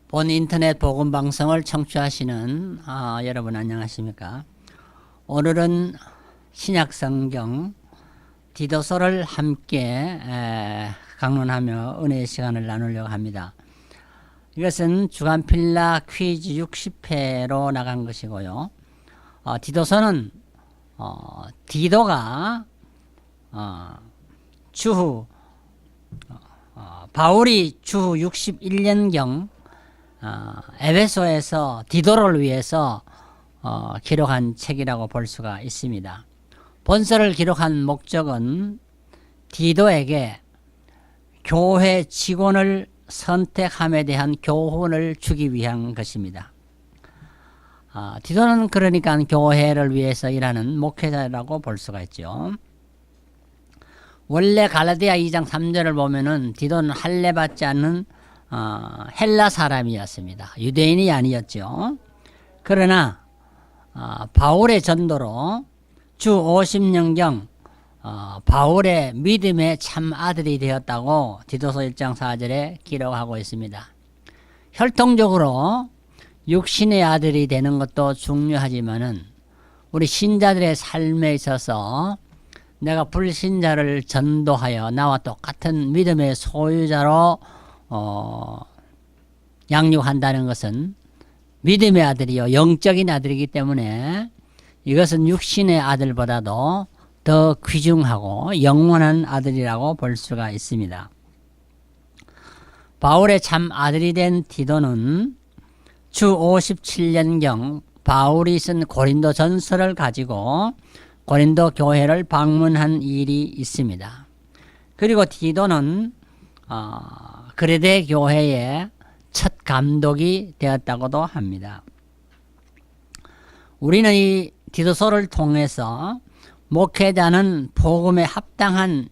본 인터넷 복음 방송을 청취하시는 여러분 안녕하십니까? 오늘은 신약 성경 디도서를 함께 강론하며 은혜의 시간을 나누려고 합니다. 이것은 주간 필라 퀴즈 60회로 나간 것이고요. 디도서는 디도가 추후 바울이 추후 61년경 에베소에서 디도를 위해서 기록한 책이라고 볼 수가 있습니다. 본서를 기록한 목적은 디도에게 교회 직원을 선택함에 대한 교훈을 주기 위한 것입니다. 디도는 그러니까 교회를 위해서 일하는 목회자라고 볼 수가 있죠. 원래 갈라디아 2장 3절을 보면은 디도는 할례받지 않는 헬라 사람이었습니다. 유대인이 아니었죠. 그러나 바울의 전도로 주 50년경 바울의 믿음의 참 아들이 되었다고 디도서 1장 4절에 기록하고 있습니다. 혈통적으로 육신의 아들이 되는 것도 중요하지만은 우리 신자들의 삶에 있어서 내가 불신자를 전도하여 나와 똑같은 믿음의 소유자로 양육한다는 것은 믿음의 아들이요 영적인 아들이기 때문에 이것은 육신의 아들보다도 더 귀중하고 영원한 아들이라고 볼 수가 있습니다. 바울의 참 아들이 된 디도는 주 57년경 바울이 쓴 고린도 전서를 가지고 고린도 교회를 방문한 일이 있습니다. 그리고 디도는 그레데 교회의 첫 감독이 되었다고도 합니다. 우리는 이 디도서를 통해서 목회자는 복음에 합당한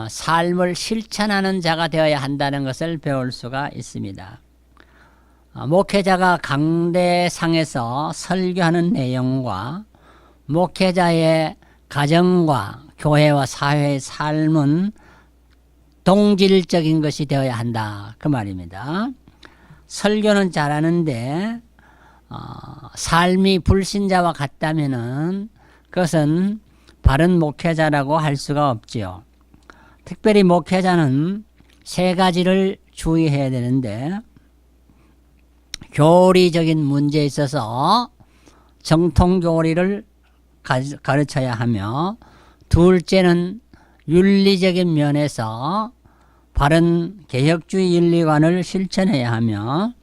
삶을 실천하는 자가 되어야 한다는 것을 배울 수가 있습니다. 목회자가 강대상에서 설교하는 내용과 목회자의 가정과 교회와 사회의 삶은 동질적인 것이 되어야 한다 그 말입니다. 설교는 잘하는데 삶이 불신자와 같다면은 그것은 바른 목회자라고 할 수가 없지요. 특별히 목회자는 세 가지를 주의해야 되는데 교리적인 문제에 있어서 정통교리를 가르쳐야 하며, 둘째는 윤리적인 면에서 바른 개혁주의 윤리관을 실천해야 하며,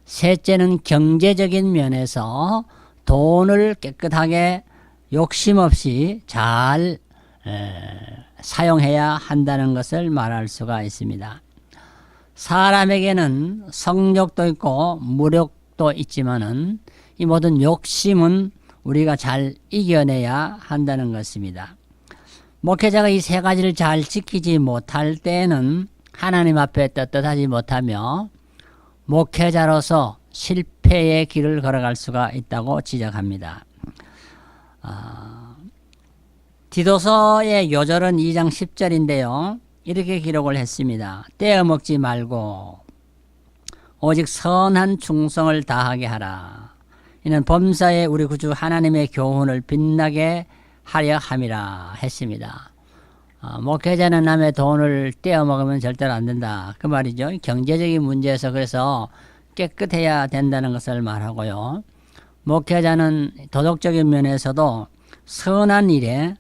셋째는 경제적인 면에서 돈을 깨끗하게 욕심 없이 잘 사용해야 한다는 것을 말할 수가 있습니다. 사람에게는 성욕도 있고 무력도 있지만은 이 모든 욕심은 우리가 잘 이겨내야 한다는 것입니다. 목회자가 이 세 가지를 잘 지키지 못할 때에는 하나님 앞에 떳떳하지 못하며 목회자로서 실패의 길을 걸어갈 수가 있다고 지적합니다. 디도서의 요절은 2장 10절인데요. 이렇게 기록을 했습니다. 떼어먹지 말고 오직 선한 충성을 다하게 하라. 이는 범사에 우리 구주 하나님의 교훈을 빛나게 하려 함이라 했습니다. 목회자는 남의 돈을 떼어먹으면 절대로 안 된다 그 말이죠. 경제적인 문제에서 그래서 깨끗해야 된다는 것을 말하고요. 목회자는 도덕적인 면에서도 선한 일에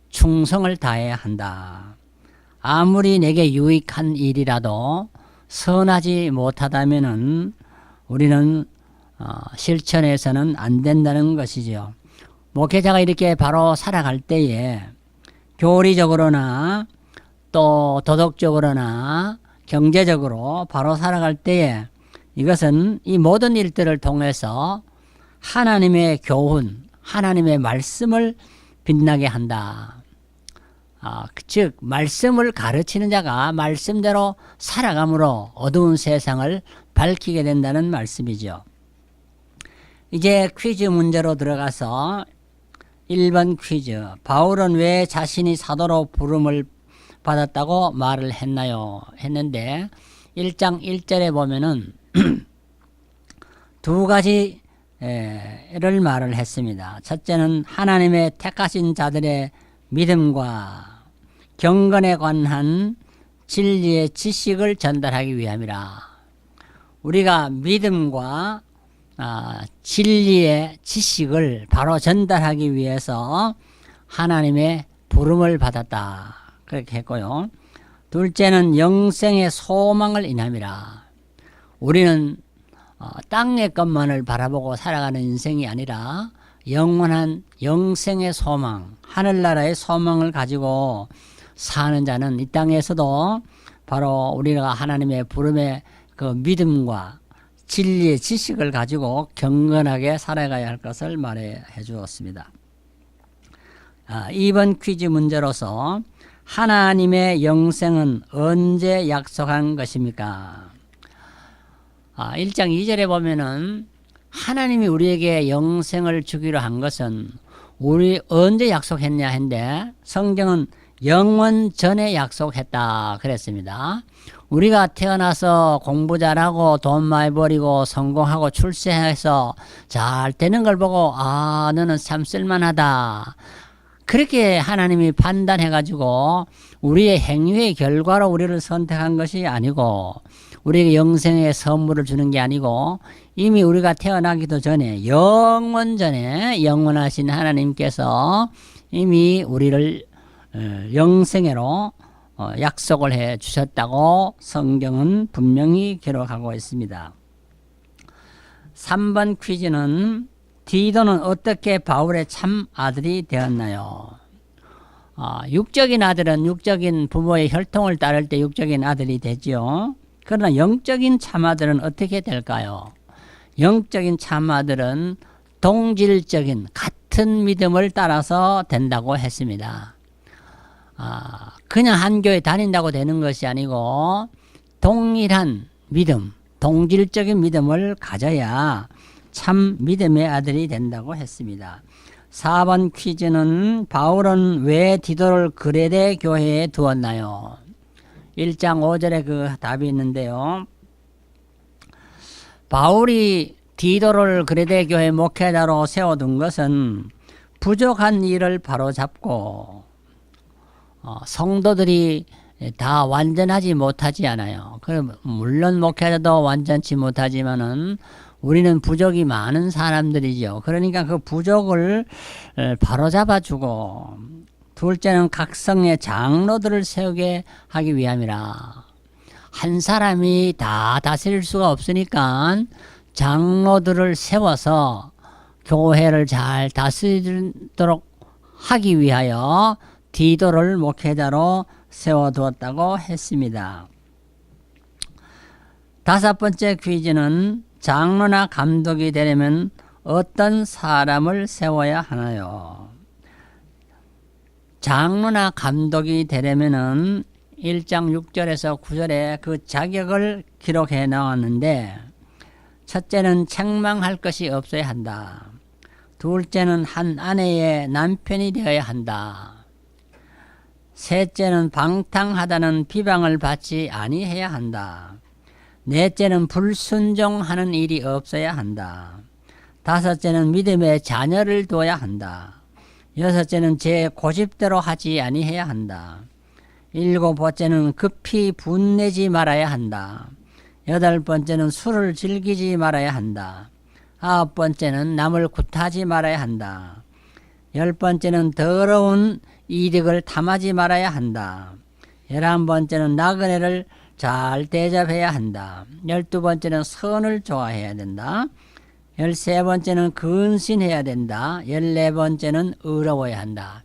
충성을 다해야 한다. 아무리 내게 유익한 일이라도 선하지 못하다면은 우리는 실천해서는 안 된다는 것이죠. 목회자가 이렇게 바로 살아갈 때에 교리적으로나 또 도덕적으로나 경제적으로 바로 살아갈 때에 이것은 이 모든 일들을 통해서 하나님의 교훈, 하나님의 말씀을 빛나게 한다. 즉 말씀을 가르치는 자가 말씀대로 살아감으로 어두운 세상을 밝히게 된다는 말씀이죠. 이제 퀴즈 문제로 들어가서 1번 퀴즈. 바울은 왜 자신이 사도로 부름을 받았다고 말을 했나요? 했는데 1장 1절에 보면은 두 가지를 말을 했습니다. 첫째는 하나님의 택하신 자들의 믿음과 경건에 관한 진리의 지식을 전달하기 위함이라. 우리가 믿음과 진리의 지식을 바로 전달하기 위해서 하나님의 부름을 받았다. 그렇게 했고요. 둘째는 영생의 소망을 인함이라. 우리는 땅의 것만을 바라보고 살아가는 인생이 아니라 영원한 영생의 소망, 하늘나라의 소망을 가지고 사는 자는 이 땅에서도 바로 우리가 하나님의 부름의 그 믿음과 진리의 지식을 가지고 경건하게 살아가야 할 것을 말해 주었습니다. 2번 퀴즈 문제로서 하나님의 영생은 언제 약속한 것입니까? 1장 2절에 보면은 하나님이 우리에게 영생을 주기로 한 것은 우리 언제 약속했냐 했는데 성경은 영원 전에 약속했다 그랬습니다. 우리가 태어나서 공부 잘하고 돈 많이 벌이고 성공하고 출세해서 잘 되는 걸 보고 너는 참 쓸만하다. 그렇게 하나님이 판단해가지고 우리의 행위의 결과로 우리를 선택한 것이 아니고 우리에게 영생의 선물을 주는 게 아니고 이미 우리가 태어나기도 전에 영원 전에 영원하신 하나님께서 이미 우리를 영생애로 약속을 해 주셨다고 성경은 분명히 기록하고 있습니다. 3번 퀴즈는 디도는 어떻게 바울의 참 아들이 되었나요? 육적인 아들은 육적인 부모의 혈통을 따를 때 육적인 아들이 되지요. 그러나 영적인 참 아들은 어떻게 될까요? 영적인 참 아들은 동질적인 같은 믿음을 따라서 된다고 했습니다. 그냥 한 교회 다닌다고 되는 것이 아니고 동일한 믿음, 동질적인 믿음을 가져야 참 믿음의 아들이 된다고 했습니다. 4번 퀴즈는 바울은 왜 디도를 그레데 교회에 두었나요? 1장 5절에 그 답이 있는데요. 바울이 디도를 그레데 교회 목회자로 세워둔 것은 부족한 일을 바로잡고 성도들이 다 완전하지 못하지 않아요. 물론 목회자도 완전치 못하지만은 우리는 부족이 많은 사람들이죠. 그러니까 그 부족을 바로잡아주고 둘째는 각성의 장로들을 세우게 하기 위함이라. 한 사람이 다 다스릴 수가 없으니까 장로들을 세워서 교회를 잘 다스리도록 하기 위하여 디도를 목회자로 세워두었다고 했습니다. 5번째 퀴즈는 장로나 감독이 되려면 어떤 사람을 세워야 하나요? 장로나 감독이 되려면은 1장 6절에서 9절에 그 자격을 기록해 나왔는데 첫째는 책망할 것이 없어야 한다. 둘째는 한 아내의 남편이 되어야 한다. 셋째는 방탕하다는 비방을 받지 아니해야 한다. 넷째는 불순종하는 일이 없어야 한다. 다섯째는 믿음의 자녀를 둬야 한다. 여섯째는 제 고집대로 하지 아니해야 한다. 일곱째는 급히 분내지 말아야 한다. 여덟 번째는 술을 즐기지 말아야 한다. 아홉 번째는 남을 굿하지 말아야 한다. 열 번째는 더러운 이득을 탐하지 말아야 한다. 11번째는 나그네를 잘 대접해야 한다. 12번째는 선을 좋아해야 된다. 13번째는 근신해야 된다. 14번째는 의로워야 한다.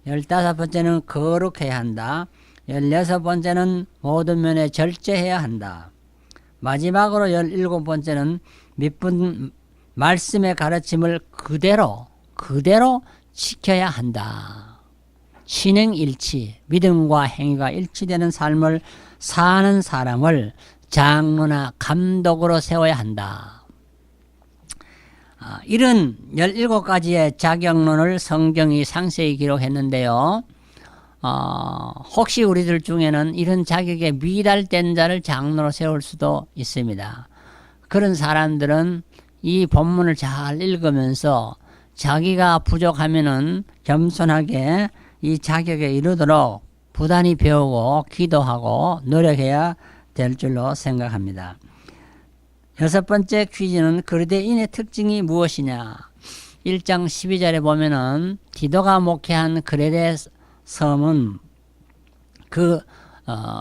15번째는 거룩해야 한다. 16번째는 모든 면에 절제해야 한다. 마지막으로 17번째는 믿은 말씀의 가르침을 그대로 지켜야 한다. 신행일치, 믿음과 행위가 일치되는 삶을 사는 사람을 장로나 감독으로 세워야 한다. 이런 17가지의 자격론을 성경이 상세히 기록했는데요. 혹시 우리들 중에는 이런 자격에 미달된 자를 장로로 세울 수도 있습니다. 그런 사람들은 이 본문을 잘 읽으면서 자기가 부족하면은 겸손하게 이 자격에 이르도록 부단히 배우고 기도하고 노력해야 될 줄로 생각합니다. 여섯 번째 퀴즈는 그리대인의 특징이 무엇이냐. 1장 12절에 보면은 디도가 목회한 그레데 섬은 그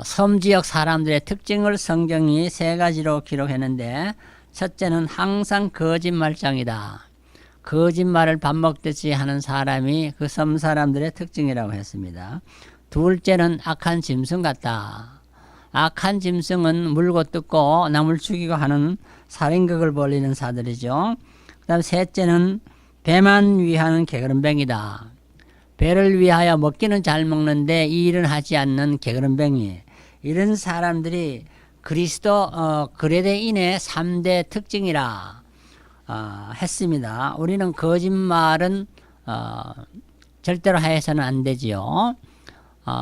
섬 지역 사람들의 특징을 성경이 세 가지로 기록했는데, 첫째는 항상 거짓말장이다. 거짓말을 밥 먹듯이 하는 사람이 그 섬 사람들의 특징이라고 했습니다. 둘째는 악한 짐승 같다. 악한 짐승은 물고 뜯고 남을 죽이고 하는 살인극을 벌이는 사들이죠. 그 다음 셋째는 배만 위하는 게으름뱅이다. 배를 위하여 먹기는 잘 먹는데 이 일은 하지 않는 게으름뱅이. 이런 사람들이 그리스도 그레데인의 3대 특징이라 했습니다. 우리는 거짓말은 절대로 해서는 안 되지요.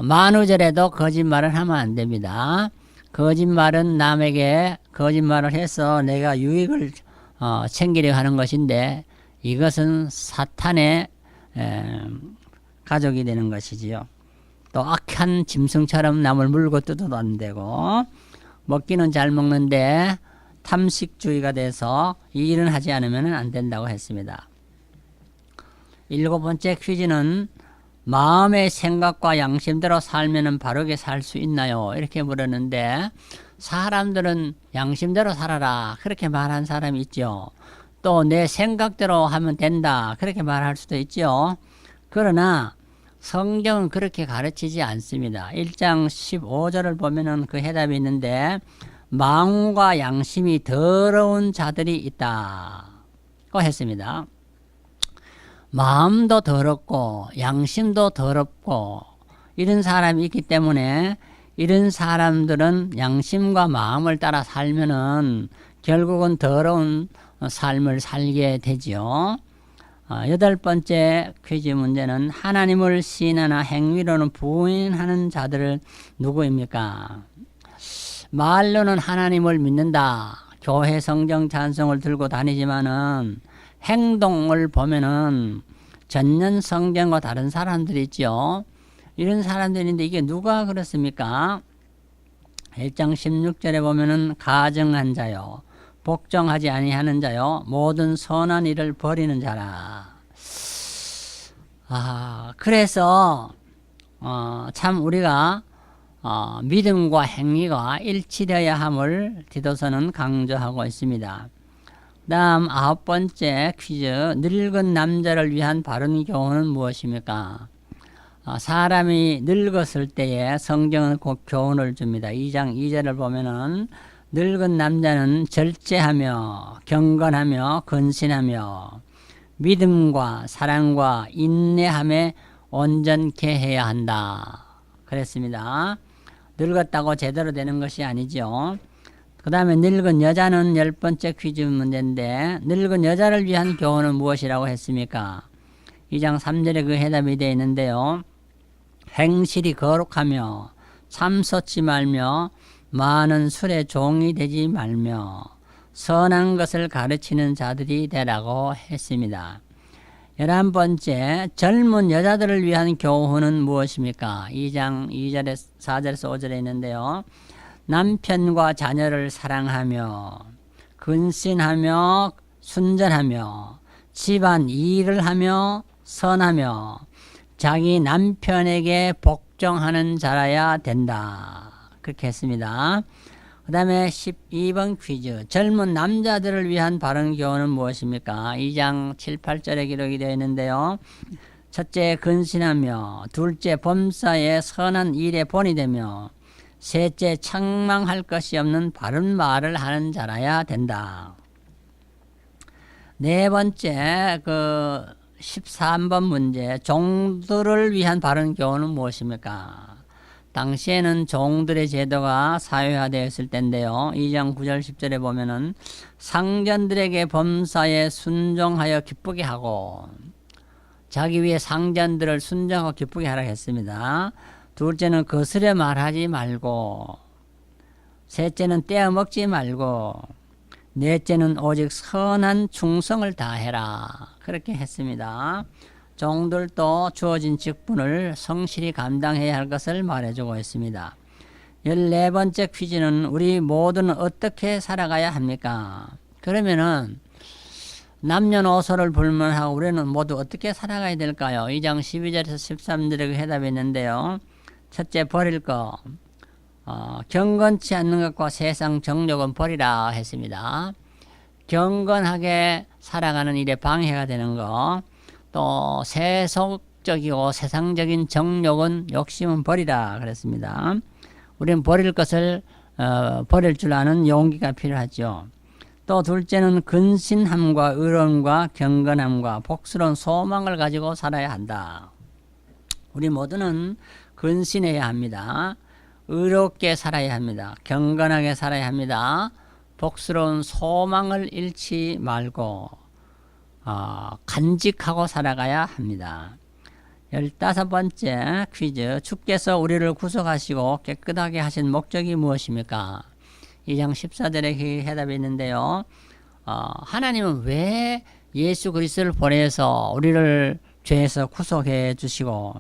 만우절에도 거짓말을 하면 안 됩니다. 거짓말은 남에게 거짓말을 해서 내가 유익을 챙기려 하는 것인데, 이것은 사탄의 가족이 되는 것이지요. 또 악한 짐승처럼 남을 물고 뜯어도 안 되고, 먹기는 잘 먹는데 탐식주의가 돼서 이 일은 하지 않으면 안 된다고 했습니다. 일곱 번째 퀴즈는 마음의 생각과 양심대로 살면 바르게 살 수 있나요? 이렇게 물었는데, 사람들은 양심대로 살아라 그렇게 말한 사람이 있죠. 또 내 생각대로 하면 된다 그렇게 말할 수도 있죠. 그러나 성경은 그렇게 가르치지 않습니다. 1장 15절을 보면은 그 해답이 있는데, 마음과 양심이 더러운 자들이 있다고 했습니다. 마음도 더럽고 양심도 더럽고 이런 사람이 있기 때문에, 이런 사람들은 양심과 마음을 따라 살면은 결국은 더러운 삶을 살게 되죠. 여덟 번째 퀴즈 문제는 하나님을 시인하나 행위로는 부인하는 자들을 누구입니까? 말로는 하나님을 믿는다, 교회 성경 찬송을 들고 다니지만은 행동을 보면은 전년 성경과 다른 사람들이 있죠. 이런 사람들인데 이게 누가 그렇습니까? 1장 16절에 보면은 가정한 자요, 복종하지 아니하는 자요, 모든 선한 일을 버리는 자라. 그래서 참 우리가 믿음과 행위가 일치되어야 함을 디도서는 강조하고 있습니다. 다음 아홉 번째 퀴즈, 늙은 남자를 위한 바른 교훈은 무엇입니까? 사람이 늙었을 때에 성경은 곧 교훈을 줍니다. 2장 2절을 보면은 늙은 남자는 절제하며 경건하며 근신하며 믿음과 사랑과 인내함에 온전케 해야 한다 그랬습니다. 늙었다고 제대로 되는 것이 아니죠. 그 다음에 늙은 여자는 열 번째 퀴즈 문제인데, 늙은 여자를 위한 교훈은 무엇이라고 했습니까? 2장 3절에 그 해답이 되어 있는데요. 행실이 거룩하며 참소치 말며 많은 술에 종이 되지 말며 선한 것을 가르치는 자들이 되라고 했습니다. 11번째, 젊은 여자들을 위한 교훈은 무엇입니까? 2장 2절에 4절에서 5절에 있는데요. 남편과 자녀를 사랑하며 근신하며 순전하며 집안 일을 하며 선하며 자기 남편에게 복종하는 자라야 된다 그렇게 했습니다. 그 다음에 12번 퀴즈, 젊은 남자들을 위한 바른 교훈은 무엇입니까? 2장 7, 8절에 기록이 되어 있는데요. 첫째, 근신하며, 둘째, 범사에 선한 일에 본이 되며, 셋째, 책망할 것이 없는 바른 말을 하는 자라야 된다. 네 번째, 13번 문제, 종들을 위한 바른 교훈은 무엇입니까? 당시에는 종들의 제도가 사회화되었을 때인데요. 2장 9절 10절에 보면은 상전들에게 범사에 순종하여 기쁘게 하고, 자기 위에 상전들을 순정하고 기쁘게 하라 했습니다. 둘째는 거스려 말하지 말고, 셋째는 떼어먹지 말고, 넷째는 오직 선한 충성을 다해라. 그렇게 했습니다. 종들도 주어진 직분을 성실히 감당해야 할 것을 말해주고 있습니다. 14번째 퀴즈는 우리 모두는 어떻게 살아가야 합니까? 그러면은 남녀노소를 불문하고 우리는 모두 어떻게 살아가야 될까요? 2장 12절에서 13절에 그 해답이 있는데요. 첫째, 버릴 것. 경건치 않는 것과 세상 정욕은 버리라 했습니다. 경건하게 살아가는 일에 방해가 되는 것, 또 세속적이고 세상적인 정욕은 욕심은 버리라 그랬습니다. 우리는 버릴 것을 버릴 줄 아는 용기가 필요하죠. 또 둘째는 근신함과 의로움과 경건함과 복스러운 소망을 가지고 살아야 한다. 우리 모두는 근신해야 합니다. 의롭게 살아야 합니다. 경건하게 살아야 합니다. 복스러운 소망을 잃지 말고 간직하고 살아가야 합니다. 15번째 퀴즈. 주께서 우리를 구속하시고 깨끗하게 하신 목적이 무엇입니까? 2장 14절에 그 해답이 있는데요. 하나님은 왜 예수 그리스도를 보내서 우리를 죄에서 구속해 주시고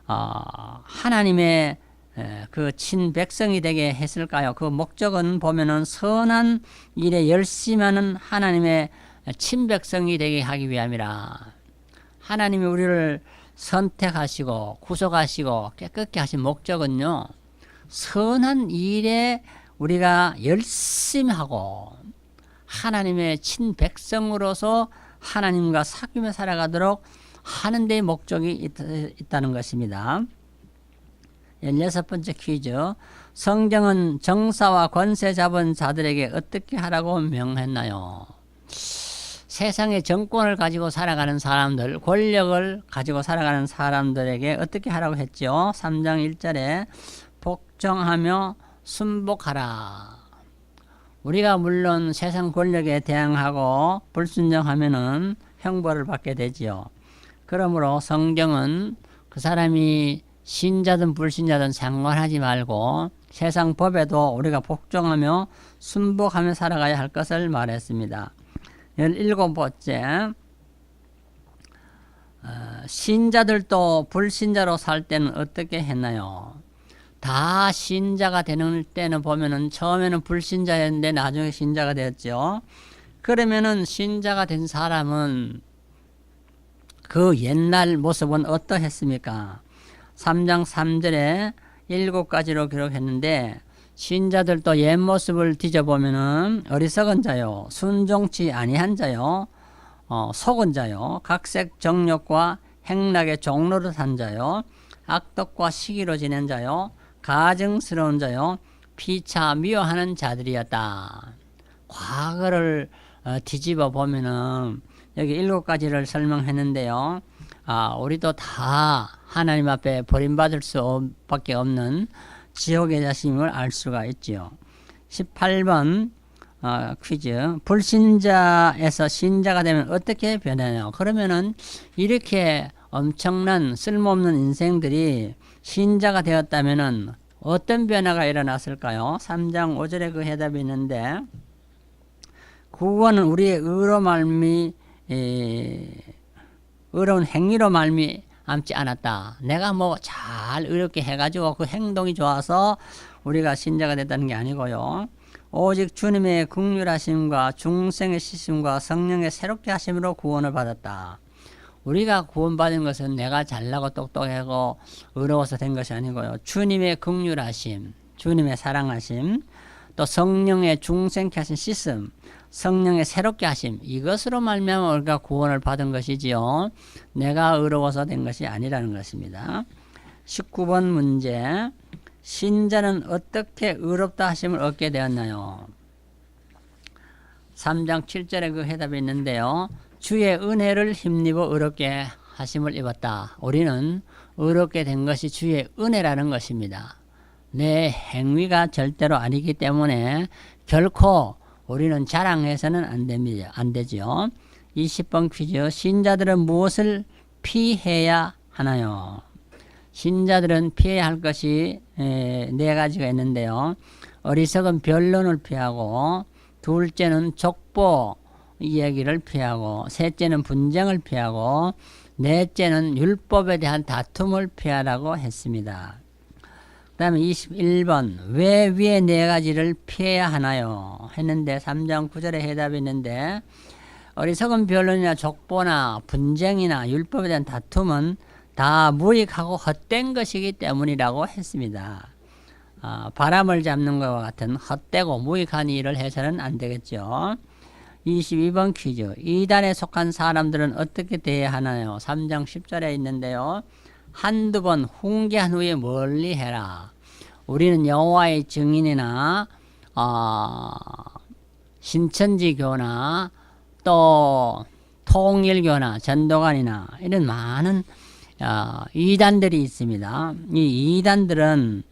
하나님의 그 친백성이 되게 했을까요? 그 목적은 보면은 선한 일에 열심하는 하나님의 친백성이 되게 하기 위함이라. 하나님이 우리를 선택하시고 구속하시고 깨끗게 하신 목적은요, 선한 일에 우리가 열심히 하고 하나님의 친백성으로서 하나님과 사귐에 살아가도록 하는 데 목적이 있다는 것입니다. 16번째 퀴즈. 성경은 정사와 권세 잡은 자들에게 어떻게 하라고 명했나요? 세상의 정권을 가지고 살아가는 사람들, 권력을 가지고 살아가는 사람들에게 어떻게 하라고 했죠? 3장 1절에 복종하며 순복하라. 우리가 물론 세상 권력에 대항하고 불순종하면은 형벌을 받게 되지요. 그러므로 성경은 그 사람이 신자든 불신자든 상관하지 말고 세상 법에도 우리가 복종하며 순복하며 살아가야 할 것을 말했습니다. 17번째, 신자들도 불신자로 살 때는 어떻게 했나요? 다 신자가 되는 때는 보면은 처음에는 불신자였는데 나중에 신자가 되었죠. 그러면은 신자가 된 사람은 그 옛날 모습은 어떠했습니까? 3장 3절에 7가지로 기록했는데, 신자들도 옛 모습을 뒤져보면은 어리석은 자요, 순종치 아니한 자요, 속은 자요, 각색 정욕과 행락의 종로를 산 자요, 악독과 시기로 지낸 자요, 가증스러운 자요, 피차 미워하는 자들이었다. 과거를 뒤집어 보면은 여기 7가지를 설명했는데요. 우리도 다 하나님 앞에 버림받을 수밖에 없는 지옥의 자식임을 알 수가 있지요. 18번 퀴즈. 불신자에서 신자가 되면 어떻게 변하나요? 그러면은 이렇게 엄청난 쓸모없는 인생들이 신자가 되었다면은 어떤 변화가 일어났을까요? 3장 5절에 그 해답이 있는데, 구원은 우리의 의로운 행위로 말미암지 않았다. 내가 뭐 잘 의롭게 해가지고 그 행동이 좋아서 우리가 신자가 됐다는 게 아니고요. 오직 주님의 긍휼하심과 중생의 씻음과 성령의 새롭게 하심으로 구원을 받았다. 우리가 구원받은 것은 내가 잘나고 똑똑하고 의로워서 된 것이 아니고요. 주님의 긍휼하심, 주님의 사랑하심, 또 성령의 중생케 하신 씻음, 성령의 새롭게 하심, 이것으로 말미암아 우리가 구원을 받은 것이지요. 내가 의로워서 된 것이 아니라는 것입니다. 19번 문제. 신자는 어떻게 의롭다 하심을 얻게 되었나요? 3장 7절에 그 해답이 있는데요. 주의 은혜를 힘입어 의롭게 하심을 입었다. 우리는 의롭게 된 것이 주의 은혜라는 것입니다. 내 행위가 절대로 아니기 때문에 결코 우리는 자랑해서는 안 되죠. 20번 퀴즈. 신자들은 무엇을 피해야 하나요? 신자들은 피해야 할 것이 네 가지가 있는데요. 어리석은 변론을 피하고, 둘째는 족보 이야기를 피하고, 셋째는 분쟁을 피하고, 넷째는 율법에 대한 다툼을 피하라고 했습니다. 그 다음에 21번 왜 위에 네 가지를 피해야 하나요? 했는데 3장 9절에 해답이 있는데, 어리석은 변론이나 족보나 분쟁이나 율법에 대한 다툼은 다 무익하고 헛된 것이기 때문이라고 했습니다. 바람을 잡는 것과 같은 헛되고 무익한 일을 해서는 안 되겠죠. 22번 퀴즈. 이단에 속한 사람들은 어떻게 대해야 하나요? 3장 10절에 있는데요. 한두 번 훈계한 후에 멀리 해라. 우리는 여호와의 증인이나 신천지교나 또 통일교나 전도관이나 이런 많은 이단들이 있습니다. 이 이단들은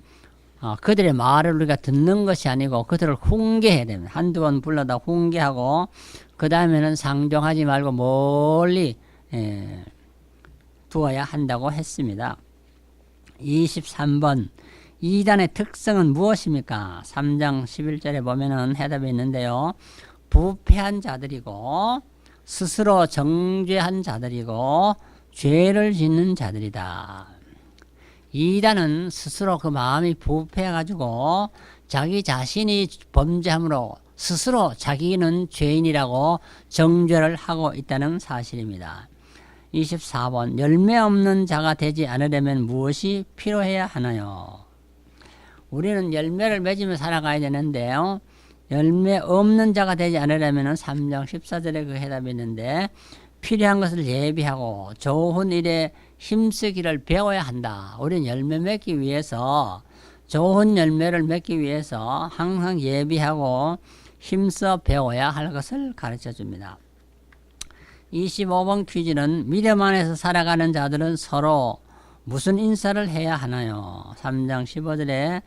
그들의 말을 우리가 듣는 것이 아니고 그들을 훈계해야 됩니다. 한두 번 불러다 훈계하고 그 다음에는 상종하지 말고 멀리 두어야 한다고 했습니다. 23번 이단의 특성은 무엇입니까? 3장 11절에 보면은 해답이 있는데요. 부패한 자들이고 스스로 정죄한 자들이고 죄를 짓는 자들이다. 이단은 스스로 그 마음이 부패해가지고 자기 자신이 범죄함으로 스스로 자기는 죄인이라고 정죄를 하고 있다는 사실입니다. 24번 열매 없는 자가 되지 않으려면 무엇이 필요해야 하나요? 우리는 열매를 맺으며 살아가야 되는데요. 열매 없는 자가 되지 않으려면 3장 14절에 그 해답이 있는데, 필요한 것을 예비하고 좋은 일에 힘쓰기를 배워야 한다. 우리는 열매 맺기 위해서, 좋은 열매를 맺기 위해서 항상 예비하고 힘써 배워야 할 것을 가르쳐 줍니다. 25번 퀴즈는 믿음 안에서 살아가는 자들은 서로 무슨 인사를 해야 하나요? 3장 15절에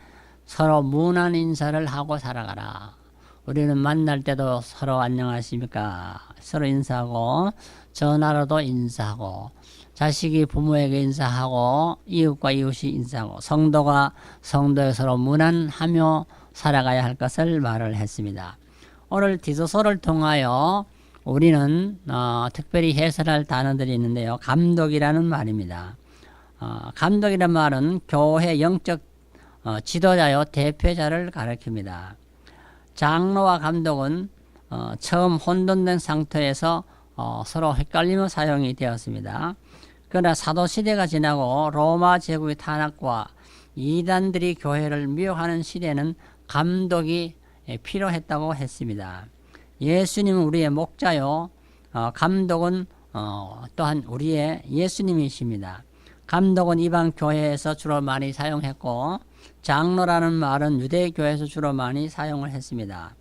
서로 무난 인사를 하고 살아가라. 우리는 만날 때도 서로 안녕하십니까? 서로 인사하고, 전화로도 인사하고, 자식이 부모에게 인사하고, 이웃과 이웃이 인사하고, 성도가 성도에 서로 무난하며 살아가야 할 것을 말을 했습니다. 오늘 디도서를 통하여 우리는 특별히 해설할 단어들이 있는데요. 감독이라는 말입니다. 감독이라는 말은 교회 영적 지도자요 대표자를 가리킵니다. 장로와 감독은 처음 혼돈된 상태에서 서로 헷갈리며 사용이 되었습니다. 그러나 사도시대가 지나고 로마 제국의 탄압과 이단들이 교회를 미혹하는 시대는 감독이 필요했다고 했습니다. 예수님은 우리의 목자요, 감독은 또한 우리의 예수님이십니다. 감독은 이방 교회에서 주로 많이 사용했고, 장로라는 말은 유대교회에서 주로 많이 사용을 했습니다.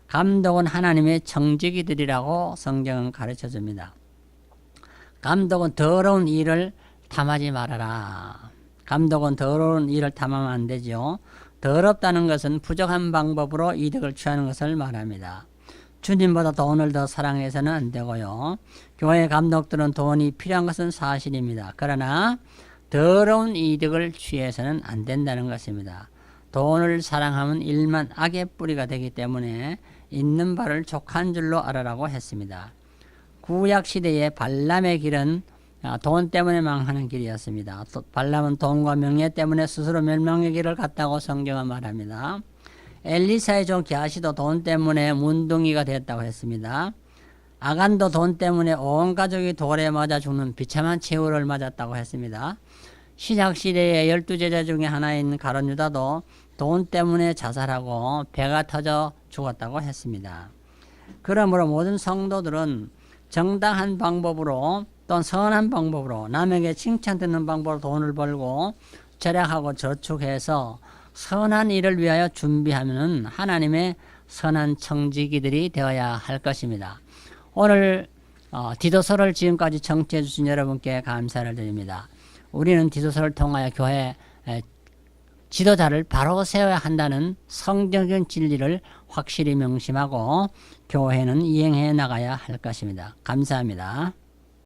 감독은 하나님의 청지기들이라고 성경은 가르쳐 줍니다. 감독은 더러운 일을 탐하지 말아라. 감독은 더러운 일을 탐하면 안 되죠. 더럽다는 것은 부족한 방법으로 이득을 취하는 것을 말합니다. 주님보다 돈을 더 사랑해서는 안 되고요. 교회 감독들은 돈이 필요한 것은 사실입니다. 그러나 더러운 이득을 취해서는 안 된다는 것입니다. 돈을 사랑하면 일만 악의 뿌리가 되기 때문에 있는 바를 족한 줄로 알아라고 했습니다. 구약시대의 발람의 길은 돈 때문에 망하는 길이었습니다. 발람은 돈과 명예 때문에 스스로 멸망의 길을 갔다고 성경은 말합니다. 엘리사의 종 게하시도 돈 때문에 문둥이가 되었다고 했습니다. 아간도 돈 때문에 온 가족이 돌에 맞아 죽는 비참한 최후를 맞았다고 했습니다. 신약시대의 12제자 중에 하나인 가룟 유다도 돈 때문에 자살하고 배가 터져 죽었다고 했습니다. 그러므로 모든 성도들은 정당한 방법으로 또는 선한 방법으로 남에게 칭찬듣는 방법으로 돈을 벌고 절약하고 저축해서 선한 일을 위하여 준비하면 하나님의 선한 청지기들이 되어야 할 것입니다. 오늘 디도서를 지금까지 청취해 주신 여러분께 감사를 드립니다. 우리는 디도서를 통하여 교회 지도자를 바로 세워야 한다는 성경적인 진리를 확실히 명심하고 교회는 이행해 나가야 할 것입니다. 감사합니다.